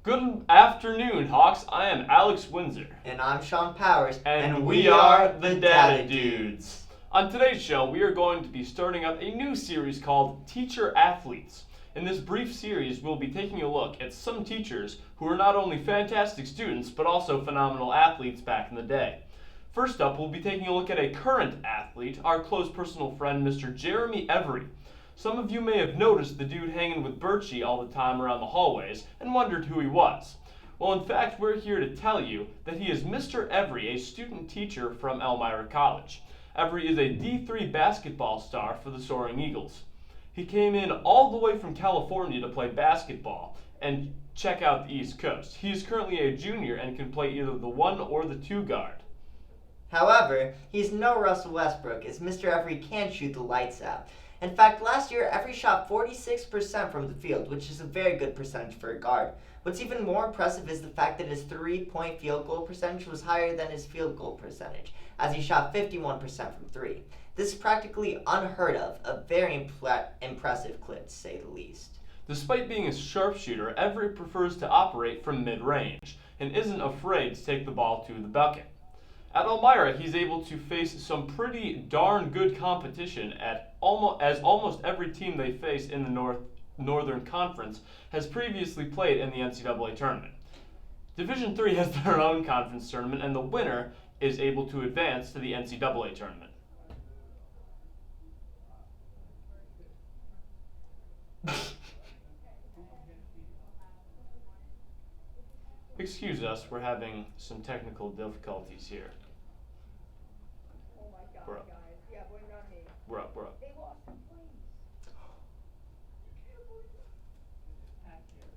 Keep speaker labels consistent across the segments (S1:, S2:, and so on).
S1: Good afternoon, Hawks. I am Alex Windsor.
S2: And I'm Sean Powers.
S1: And we are the Data Dudes. On today's show, we are going to be starting up a new series called Teacher Athletes. In this brief series, we'll be taking a look at some teachers who are not only fantastic students, but also phenomenal athletes back in the day. First up, we'll be taking a look at a current athlete, our close personal friend, Mr. Jeremy Every. Some of you may have noticed the dude hanging with Birchie all the time around the hallways and wondered who he was. Well, in fact, we're here to tell you that he is Mr. Every, a student teacher from Elmira College. Every is a D3 basketball star for the Soaring Eagles. He came in all the way from California to play basketball and check out the East Coast. He is currently a junior and can play either the 1 or the 2 guard.
S2: However, he's no Russell Westbrook, as Mr. Every can shoot the lights out. In fact, last year, Every shot 46% from the field, which is a very good percentage for a guard. What's even more impressive is the fact that his three-point field goal percentage was higher than his field goal percentage, as he shot 51% from three. This is practically unheard of, a very impressive clip to say the least.
S1: Despite being a sharpshooter, Every prefers to operate from mid-range and isn't afraid to take the ball to the bucket. At Elmira, he's able to face some pretty darn good competition as almost every team they face in the Northern Conference has previously played in the NCAA tournament. Division III has their own conference tournament, and the winner is able to advance to the NCAA tournament. Excuse us, we're having some technical difficulties here.
S3: Oh my God,
S1: We're up.
S3: guys. Yeah, blame it on me.
S1: We're up.
S3: They lost the place.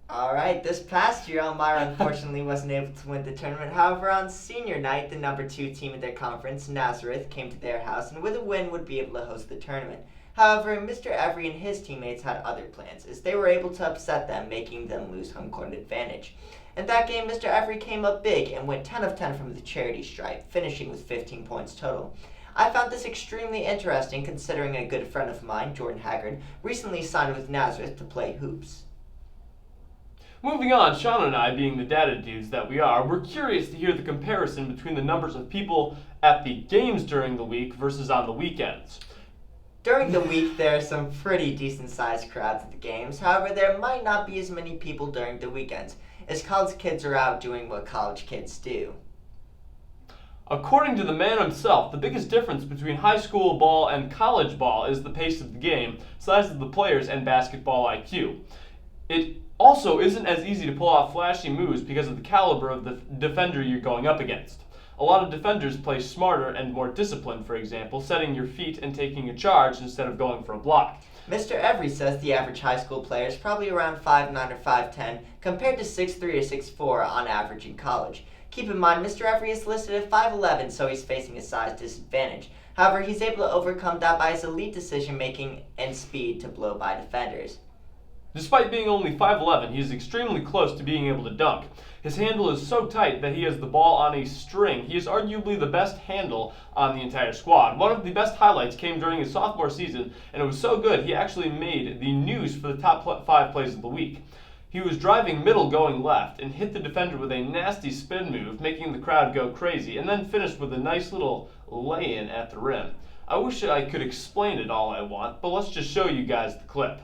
S2: Alright, this past year, Elmira unfortunately wasn't able to win the tournament. However, on senior night, the number 2 team in their conference, Nazareth, came to their house and with a win would be able to host the tournament. However, Mr. Every and his teammates had other plans, as they were able to upset them, making them lose home court advantage. In that game, Mr. Every came up big and went 10 of 10 from the charity stripe, finishing with 15 points total. I found this extremely interesting considering a good friend of mine, Jordan Haggard, recently signed with Nazareth to play hoops.
S1: Moving on, Sean and I, being the data dudes that we are, we're curious to hear the comparison between the numbers of people at the games during the week versus on the weekends.
S2: During the week, there are some pretty decent-sized crowds at the games. However, there might not be as many people during the weekends, as college kids are out doing what college kids do.
S1: According to the man himself, the biggest difference between high school ball and college ball is the pace of the game, size of the players, and basketball IQ. It also isn't as easy to pull off flashy moves because of the caliber of the defender you're going up against. A lot of defenders play smarter and more disciplined, for example, setting your feet and taking a charge instead of going for a block.
S2: Mr. Every says the average high school player is probably around 5'9 or 5'10 compared to 6'3 or 6'4 on average in college. Keep in mind, Mr. Every is listed at 5'11, so he's facing a size disadvantage. However, he's able to overcome that by his elite decision-making and speed to blow by defenders.
S1: Despite being only 5'11", he is extremely close to being able to dunk. His handle is so tight that he has the ball on a string. He is arguably the best handle on the entire squad. One of the best highlights came during his sophomore season, and it was so good he actually made the news for the top 5 plays of the week. He was driving middle going left and hit the defender with a nasty spin move, making the crowd go crazy, and then finished with a nice little lay-in at the rim. I wish I could explain it all I want, but let's just show you guys the clip.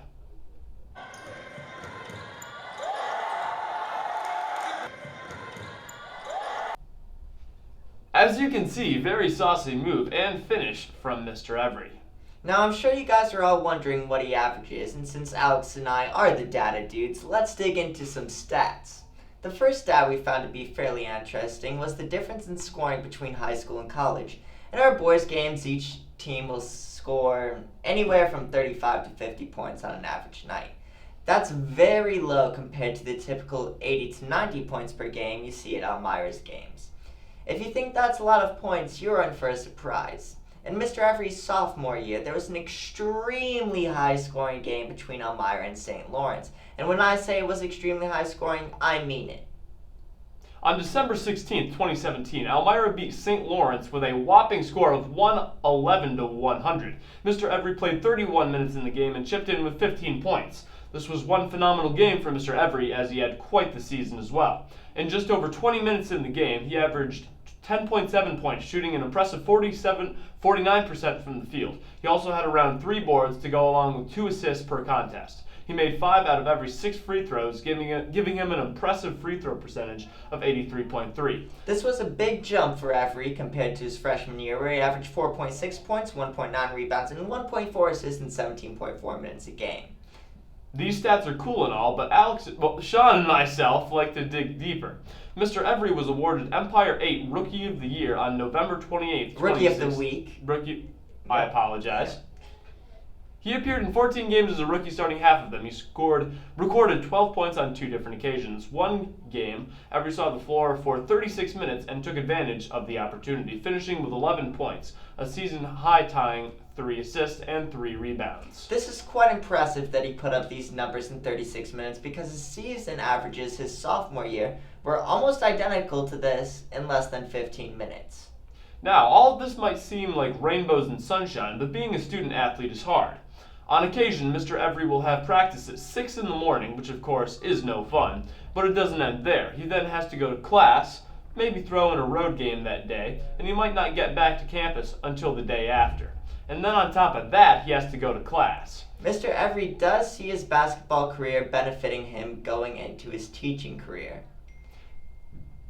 S1: As you can see, very saucy move and finish from Mr. Every.
S2: Now, I'm sure you guys are all wondering what he averages, and since Alex and I are the data dudes, let's dig into some stats. The first stat we found to be fairly interesting was the difference in scoring between high school and college. In our boys' games, each team will score anywhere from 35 to 50 points on an average night. That's very low compared to the typical 80 to 90 points per game you see at Elmira's games. If you think that's a lot of points, you're in for a surprise. In Mr. Every's sophomore year, there was an extremely high-scoring game between Elmira and St. Lawrence. And when I say it was extremely high-scoring, I mean it.
S1: On December 16, 2017, Elmira beat St. Lawrence with a whopping score of 111 to 100. Mr. Every played 31 minutes in the game and chipped in with 15 points. This was one phenomenal game for Mr. Every, as he had quite the season as well. In just over 20 minutes in the game, he averaged 10.7 points, shooting an impressive 49% from the field. He also had around 3 boards to go along with 2 assists per contest. He made 5 out of every 6 free throws, giving him an impressive free throw percentage of 83.3.
S2: This was a big jump for Every compared to his freshman year, where he averaged 4.6 points, 1.9 rebounds, and 1.4 assists in 17.4 minutes a game.
S1: These stats are cool and all, but Sean and myself like to dig deeper. Mr. Every was awarded Empire 8 Rookie of the Year on November 28th.
S2: Rookie of the Week.
S1: I apologize. He appeared in 14 games as a rookie, starting half of them. He recorded 12 points on 2 different occasions. One game, Every saw the floor for 36 minutes and took advantage of the opportunity, finishing with 11 points, a season high, tying 3 assists and 3 rebounds.
S2: This is quite impressive that he put up these numbers in 36 minutes because his season averages his sophomore year were almost identical to this in less than 15 minutes.
S1: Now, all of this might seem like rainbows and sunshine, but being a student athlete is hard. On occasion, Mr. Every will have practice at 6 in the morning, which of course is no fun, but it doesn't end there. He then has to go to class, maybe throw in a road game that day, and he might not get back to campus until the day after. And then on top of that, he has to go to class.
S2: Mr. Every does see his basketball career benefiting him going into his teaching career.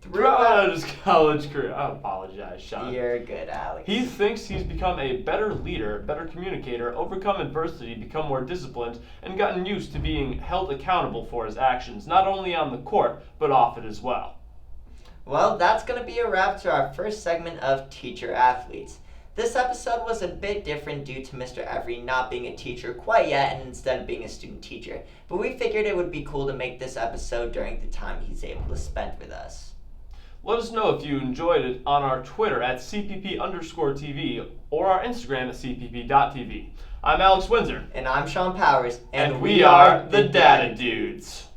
S1: Throughout his college career, I apologize, Sean.
S2: You're good, Alex.
S1: He thinks he's become a better leader, better communicator, overcome adversity, become more disciplined, and gotten used to being held accountable for his actions, not only on the court, but off it as well.
S2: Well, that's going to be a wrap to our first segment of Teacher Athletes. This episode was a bit different due to Mr. Every not being a teacher quite yet and instead being a student teacher, but we figured it would be cool to make this episode during the time he's able to spend with us.
S1: Let us know if you enjoyed it on our Twitter at CPP_TV or our Instagram at CPP.tv. I'm Alex Windsor.
S2: And I'm Sean Powers.
S1: And we are the Data Dudes.